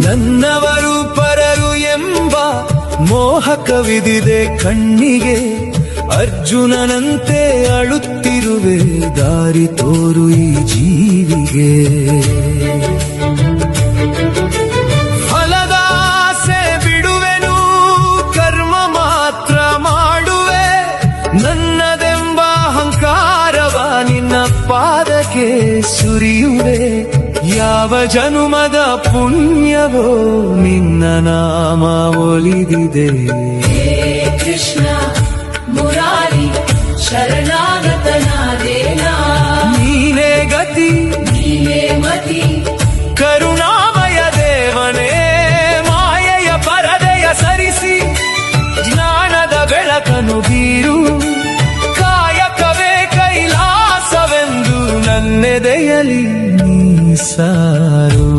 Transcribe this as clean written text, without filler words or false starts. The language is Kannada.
ನನ್ನವರು ಪರರು ಎಂಬ ಮೋಹಕವಿದಿದೆ ಕಣ್ಣಿಗೆ, ಅರ್ಜುನನಂತೆ ಅಳುತ್ತಿರುವೆ ದಾರಿ ತೋರು ಈ ಜೀವಿಗೆ. ಫಲದಾಸೆ ಬಿಡುವೆನು, ಕರ್ಮ ಮಾತ್ರ ಮಾಡುವೆ, ನನ್ನದೆಂಬ ಅಹಂಕಾರವ ನಿನ್ನ ಪಾದಕ್ಕೆ ಸುರಿಯುವೆ. ಯಾವ ಜನುಮದ ಪುಣ್ಯವೋ ನಿನ್ನ ನಾಮ ಒಲಿದಿದೆ. ಹೇ ಕೃಷ್ಣ ಮುರಾರಿ ಶರಣಾಗತನಾದೇನಾ, ನೀನೇ ಗತಿ ನೀನೇ ಮತಿ, ಕರುಣಾಮಯ ದೇವನೇ, ಮಾಯೆಯ ಪರದೆಯ ಸರಿಸಿ ಜ್ಞಾನದ ಬೆಳಕನು ಬೀರು. ಕಾಯಕವೇ ಕೈಲಾಸವೆಂದು ನನ್ನೆದೆಯಲಿ ನೀ ಸಾರು.